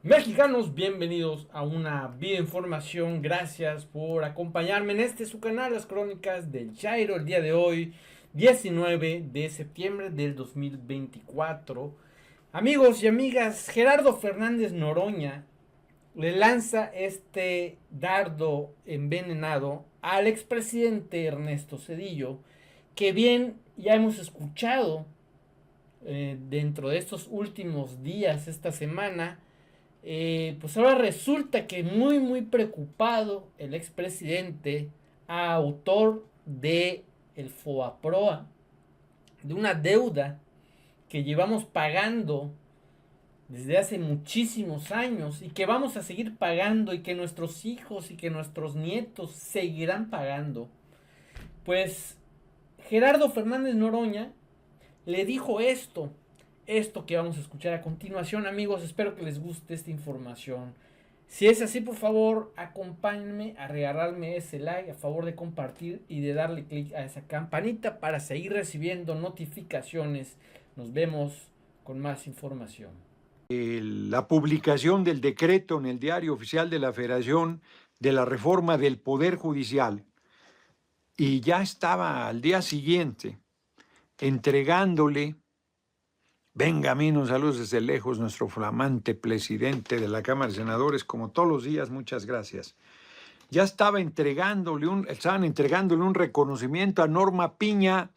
Mexicanos, bienvenidos a una vida información. Gracias por acompañarme en su canal, Las Crónicas del Chairo. El día de hoy, 19 de septiembre del 2024. Amigos y amigas, Gerardo Fernández Noroña le lanza este dardo envenenado al expresidente Ernesto Zedillo, que bien ya hemos escuchado dentro de estos últimos días, esta semana. Pues ahora resulta que muy preocupado el expresidente, autor de el FOAPROA, de una deuda que llevamos pagando desde hace muchísimos años y que vamos a seguir pagando y que nuestros hijos y que nuestros nietos seguirán pagando. Pues Gerardo Fernández Noroña le dijo esto que vamos a escuchar a continuación. Amigos, espero que les guste esta información. Si es así, por favor, acompáñenme a regalarme ese like, a favor de compartir y de darle clic a esa campanita para seguir recibiendo notificaciones. Nos vemos con más información. La publicación del decreto en el Diario Oficial de la Federación de la reforma del Poder Judicial, y ya estaba al día siguiente entregándole, venga a saludos desde lejos, nuestro flamante presidente de la Cámara de Senadores, como todos los días, muchas gracias. Ya estaban entregándole un reconocimiento a Norma Piña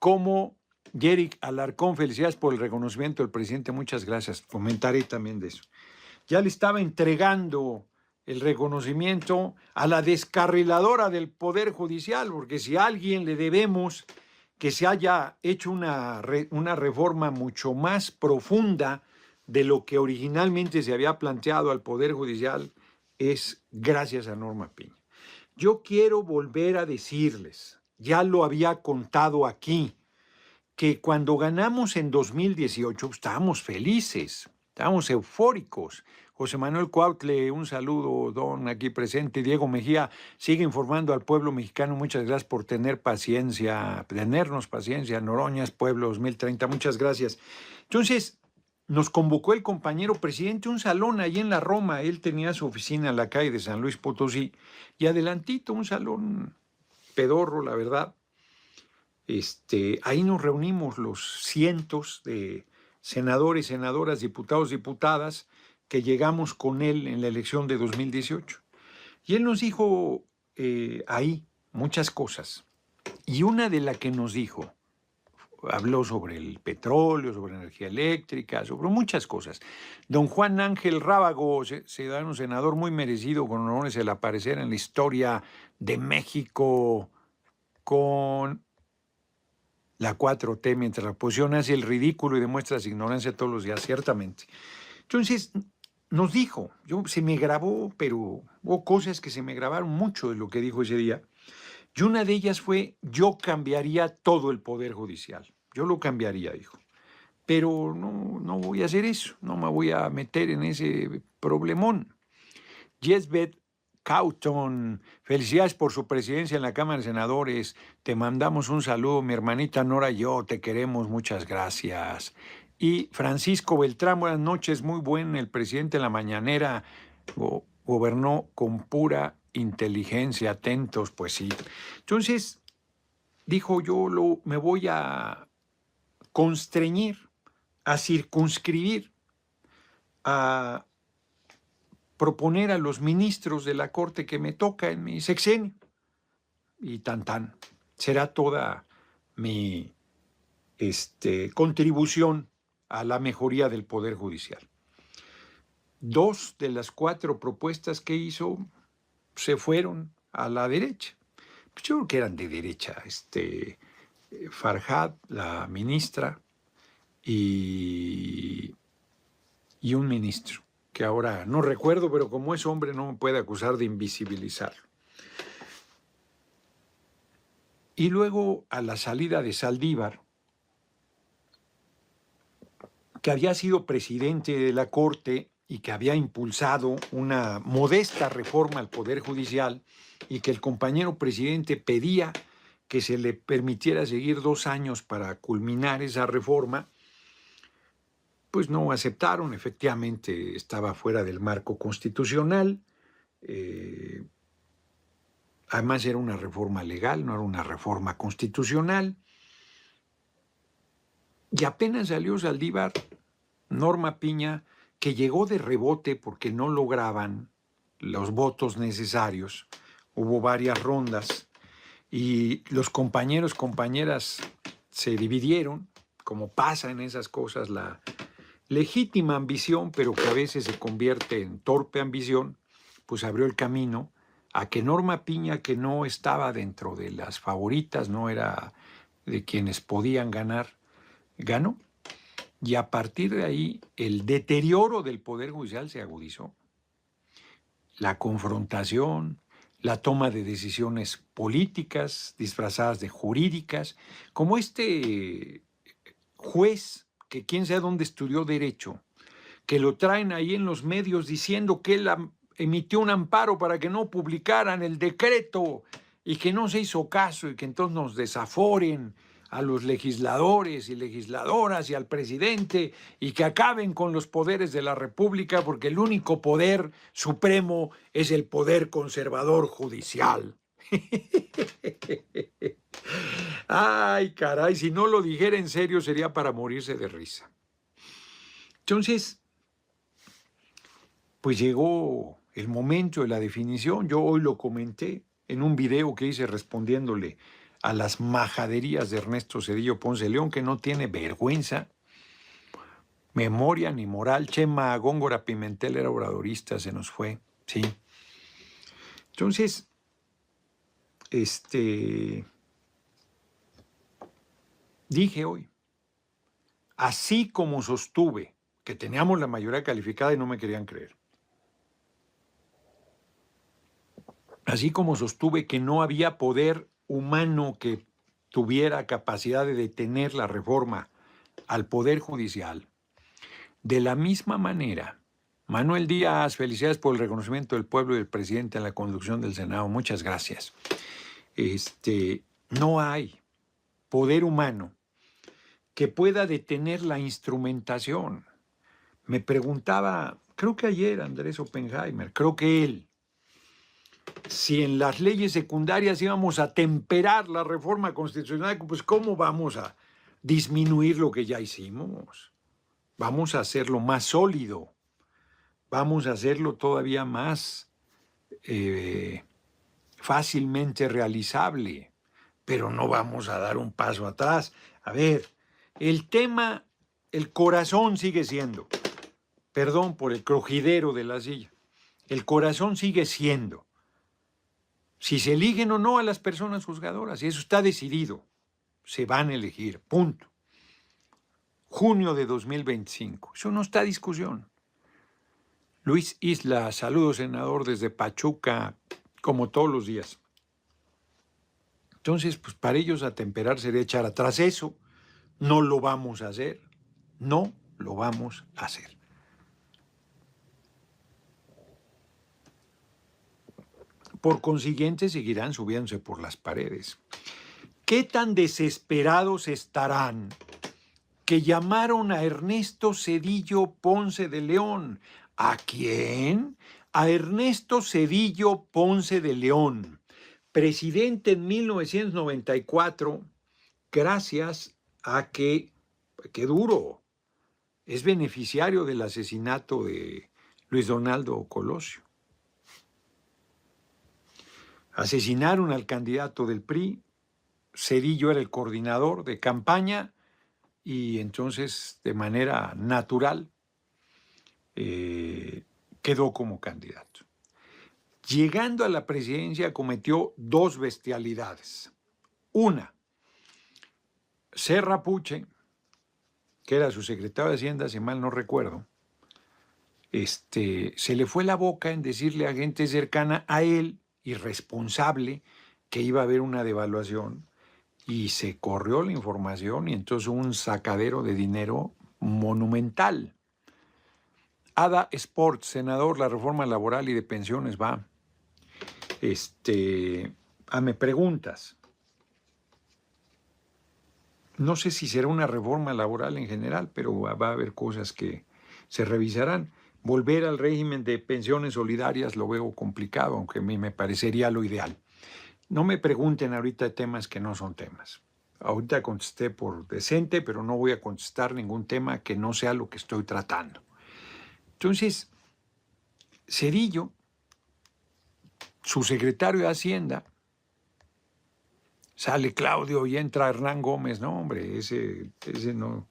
como Yerick Alarcón. Felicidades por el reconocimiento del presidente, muchas gracias. Comentaré también de eso. Ya le estaba entregando el reconocimiento a la descarriladora del Poder Judicial, porque si a alguien le debemos que se haya hecho una reforma mucho más profunda de lo que originalmente se había planteado al Poder Judicial, es gracias a Norma Piña. Yo quiero volver a decirles, ya lo había contado aquí, que cuando ganamos en 2018 estábamos felices, estábamos eufóricos. José Manuel Cuautle, un saludo, don aquí presente. Diego Mejía sigue informando al pueblo mexicano. Muchas gracias por tenernos paciencia. Noroñas, Pueblo 2030, muchas gracias. Entonces, nos convocó el compañero presidente a un salón ahí en la Roma. Él tenía su oficina en la calle de San Luis Potosí y adelantito un salón pedorro, la verdad. Ahí nos reunimos los cientos de senadores, senadoras, diputados, diputadas que llegamos con él en la elección de 2018. Y él nos dijo ahí muchas cosas. Y una de las que nos dijo, habló sobre el petróleo, sobre energía eléctrica, sobre muchas cosas. Don Juan Ángel Rábago, ciudadano senador muy merecido, con honores el aparecer en la historia de México con la 4T, mientras la oposición hace el ridículo y demuestra su ignorancia todos los días, ciertamente. Entonces, nos dijo, se me grabó, pero hubo cosas que se me grabaron mucho de lo que dijo ese día, y una de ellas fue, yo cambiaría todo el Poder Judicial. Yo lo cambiaría, dijo. Pero no voy a hacer eso, no me voy a meter en ese problemón. Yesbeth Cauton, felicidades por su presidencia en la Cámara de Senadores. Te mandamos un saludo, mi hermanita Nora y yo, te queremos, muchas gracias. Y Francisco Beltrán, buenas noches, muy buen el presidente en la mañanera, gobernó con pura inteligencia, atentos, pues sí. Entonces, dijo me voy a constreñir, a circunscribir, a proponer a los ministros de la Corte que me toca en mi sexenio. Y tan, será toda mi contribución a la mejoría del Poder Judicial. 2 de las 4 propuestas que hizo se fueron a la derecha. Pues yo creo que eran de derecha. Farhad, la ministra, y un ministro que ahora no recuerdo, pero como es hombre no me puede acusar de invisibilizarlo. Y luego, a la salida de Saldívar, que había sido presidente de la Corte y que había impulsado una modesta reforma al Poder Judicial, y que el compañero presidente pedía que se le permitiera seguir 2 años para culminar esa reforma, pues no aceptaron, efectivamente estaba fuera del marco constitucional, además era una reforma legal, no era una reforma constitucional, y apenas salió Saldívar, Norma Piña, que llegó de rebote porque no lograban los votos necesarios, hubo varias rondas, y los compañeros, compañeras se dividieron, como pasa en esas cosas, la legítima ambición, pero que a veces se convierte en torpe ambición, pues abrió el camino a que Norma Piña, que no estaba dentro de las favoritas, no era de quienes podían ganar, ganó. Y a partir de ahí, el deterioro del Poder Judicial se agudizó. La confrontación, la toma de decisiones políticas disfrazadas de jurídicas, como este juez que quién sabe dónde estudió Derecho, que lo traen ahí en los medios diciendo que él emitió un amparo para que no publicaran el decreto y que no se hizo caso y que entonces nos desaforen a los legisladores y legisladoras y al presidente y que acaben con los poderes de la República porque el único poder supremo es el poder conservador judicial. Ay, caray, si no lo dijera en serio sería para morirse de risa. Entonces, pues llegó el momento de la definición. Yo hoy lo comenté en un video que hice respondiéndole a las majaderías de Ernesto Zedillo Ponce León, que no tiene vergüenza, memoria ni moral. Chema Góngora Pimentel era obradorista, se nos fue, sí. Entonces, dije hoy, así como sostuve que teníamos la mayoría calificada y no me querían creer, así como sostuve que no había poder humano que tuviera capacidad de detener la reforma al Poder Judicial, de la misma manera, Manuel Díaz, felicidades por el reconocimiento del pueblo y del presidente en la conducción del Senado, muchas gracias. No hay poder humano que pueda detener la instrumentación. Me preguntaba, creo que ayer Andrés Oppenheimer, creo que él, si en las leyes secundarias íbamos a temperar la reforma constitucional, pues ¿cómo vamos a disminuir lo que ya hicimos? Vamos a hacerlo más sólido, vamos a hacerlo todavía más fácilmente realizable, pero no vamos a dar un paso atrás. A ver, el tema, el corazón sigue siendo, perdón por el crujidero de la silla, el corazón sigue siendo si se eligen o no a las personas juzgadoras, y eso está decidido, se van a elegir, punto. Junio de 2025, eso no está a discusión. Luis Isla, saludos senador desde Pachuca, como todos los días. Entonces, pues para ellos atemperar sería echar atrás eso, no lo vamos a hacer, no lo vamos a hacer. Por consiguiente, seguirán subiéndose por las paredes. ¿Qué tan desesperados estarán que llamaron a Ernesto Zedillo Ponce de León? ¿A quién? A Ernesto Zedillo Ponce de León, presidente en 1994, gracias a que, qué duro, es beneficiario del asesinato de Luis Donaldo Colosio. Asesinaron al candidato del PRI, Zedillo era el coordinador de campaña y entonces de manera natural quedó como candidato. Llegando a la presidencia cometió dos bestialidades. Una, Serra Puche, que era su secretario de Hacienda, si mal no recuerdo, se le fue la boca en decirle a gente cercana a él, irresponsable, que iba a haber una devaluación, y se corrió la información y entonces un sacadero de dinero monumental. Ada Sport, senador, la reforma laboral y de pensiones va. Me preguntas. No sé si será una reforma laboral en general, pero va a haber cosas que se revisarán. Volver al régimen de pensiones solidarias lo veo complicado, aunque a mí me parecería lo ideal. No me pregunten ahorita de temas que no son temas. Ahorita contesté por decente, pero no voy a contestar ningún tema que no sea lo que estoy tratando. Entonces, Cedillo, su secretario de Hacienda, sale Claudio y entra Hernán Gómez. No, hombre, ese no,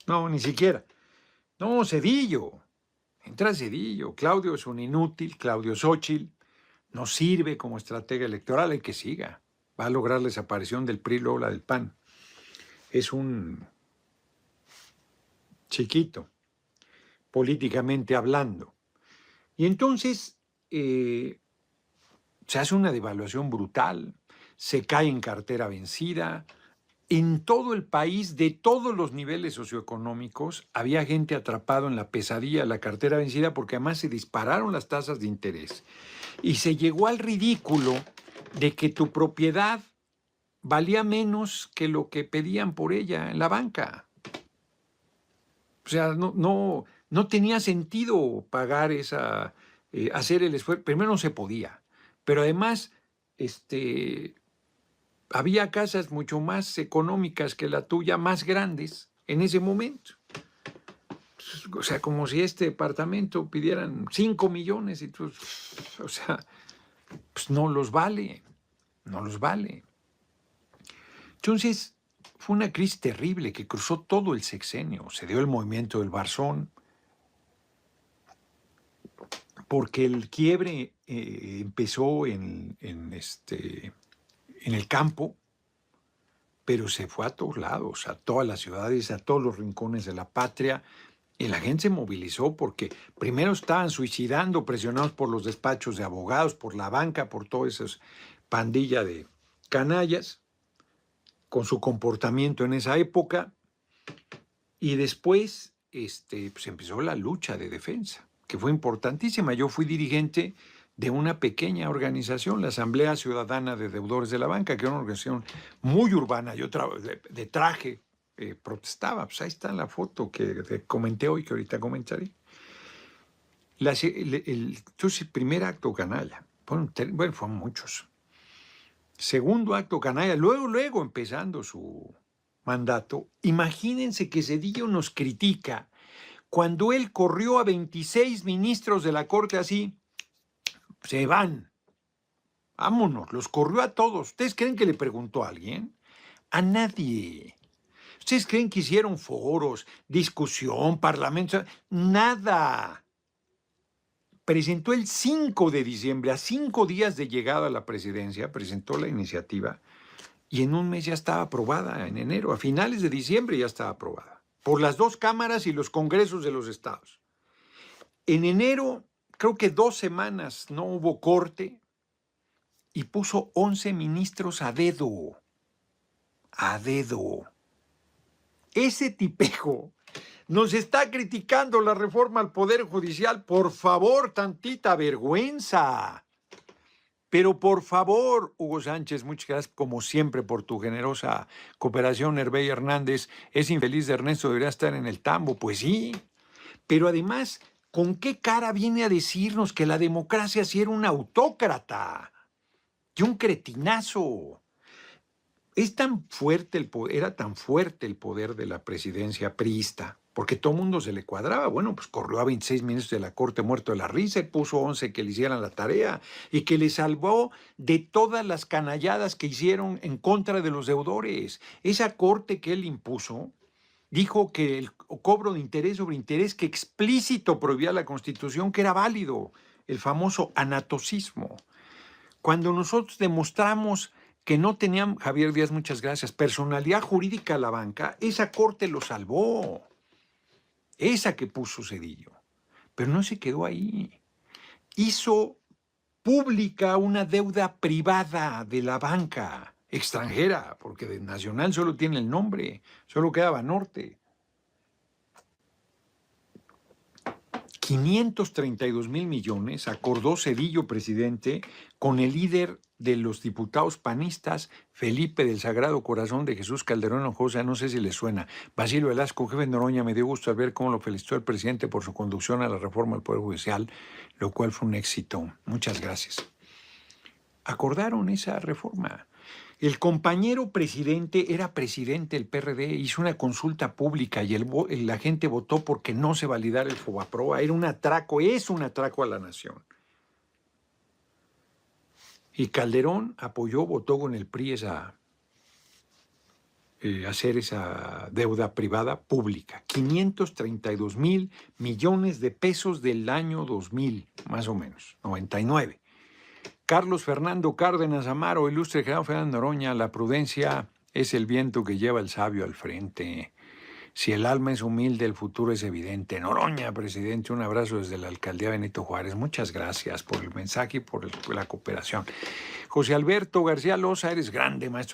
no, ni siquiera. No, Cedillo, entra Cedillo. Claudio es un inútil, Claudio Xóchitl, no sirve como estratega electoral, el que siga. Va a lograr la desaparición del PRI, luego la del PAN. Es un chiquito, políticamente hablando. Y entonces se hace una devaluación brutal, se cae en cartera vencida. En todo el país, de todos los niveles socioeconómicos, había gente atrapado en la pesadilla de la cartera vencida porque además se dispararon las tasas de interés. Y se llegó al ridículo de que tu propiedad valía menos que lo que pedían por ella en la banca. O sea, no tenía sentido pagar hacer el esfuerzo. Primero no se podía, pero además, había casas mucho más económicas que la tuya, más grandes en ese momento. O sea, como si este departamento pidieran 5 millones y tú, o sea, pues no los vale, no los vale. Entonces, fue una crisis terrible que cruzó todo el sexenio. Se dio el movimiento del Barzón, porque el quiebre empezó en el campo, pero se fue a todos lados, a todas las ciudades, a todos los rincones de la patria, y la gente se movilizó porque primero estaban suicidando, presionados por los despachos de abogados, por la banca, por toda esa pandilla de canallas, con su comportamiento en esa época, y después pues empezó la lucha de defensa, que fue importantísima. Yo fui dirigente de una pequeña organización, la Asamblea Ciudadana de Deudores de la Banca, que era una organización muy urbana. Yo de traje protestaba. Pues ahí está la foto que comenté hoy, que ahorita comentaré. Entonces, primer acto canalla. Bueno, fueron muchos. Segundo acto canalla, luego empezando su mandato. Imagínense que Cedillo nos critica cuando él corrió a 26 ministros de la Corte así. Se van. Vámonos, los corrió a todos. ¿Ustedes creen que le preguntó a alguien? A nadie. ¿Ustedes creen que hicieron foros, discusión, parlamento? Nada. Presentó el 5 de diciembre, a 5 días de llegada a la presidencia, presentó la iniciativa y en un mes ya estaba aprobada, en enero, a finales de diciembre ya estaba aprobada, por las dos cámaras y los congresos de los estados. En enero, creo que 2 semanas no hubo corte y puso 11 ministros a dedo. A dedo. Ese tipejo nos está criticando la reforma al Poder Judicial. Por favor, tantita vergüenza. Pero por favor, Hugo Sánchez, muchas gracias como siempre por tu generosa cooperación. Hervé Hernández, es infeliz de Ernesto, debería estar en el tambo. Pues sí, pero además, ¿con qué cara viene a decirnos que la democracia sí era un autócrata y un cretinazo? Es tan fuerte era tan fuerte el poder de la presidencia priista, porque todo el mundo se le cuadraba. Bueno, pues corrió a 26 ministros de la Corte muerto de la risa y puso 11 que le hicieran la tarea y que le salvó de todas las canalladas que hicieron en contra de los deudores. Esa Corte que él impuso dijo que el cobro de interés sobre interés que explícito prohibía la Constitución, que era válido, el famoso anatocismo. Cuando nosotros demostramos que no tenían, Javier Díaz, muchas gracias, personalidad jurídica a la banca, esa Corte lo salvó, esa que puso Cedillo, pero no se quedó ahí. Hizo pública una deuda privada de la banca extranjera, porque de nacional solo tiene el nombre, solo queda Banorte. 532,000 millones acordó Zedillo, presidente, con el líder de los diputados panistas, Felipe del Sagrado Corazón de Jesús Calderón Hinojosa, no sé si les suena. Basilio Velasco, jefe de Noroña, me dio gusto al ver cómo lo felicitó el presidente por su conducción a la reforma del Poder Judicial, lo cual fue un éxito. Muchas gracias. Acordaron esa reforma. El compañero presidente era presidente del PRD, hizo una consulta pública y la gente votó porque no se validara el Fobaproa. Era un atraco, es un atraco a la nación. Y Calderón apoyó, votó con el PRI hacer esa deuda privada pública. 532,000 millones de pesos del año 2000, más o menos, 99. Carlos Fernando Cárdenas Amaro, ilustre general Fernando Noroña, la prudencia es el viento que lleva el sabio al frente. Si el alma es humilde, el futuro es evidente. Noroña, presidente, un abrazo desde la alcaldía Benito Juárez. Muchas gracias por el mensaje y por la cooperación. José Alberto García Loza, eres grande, maestro.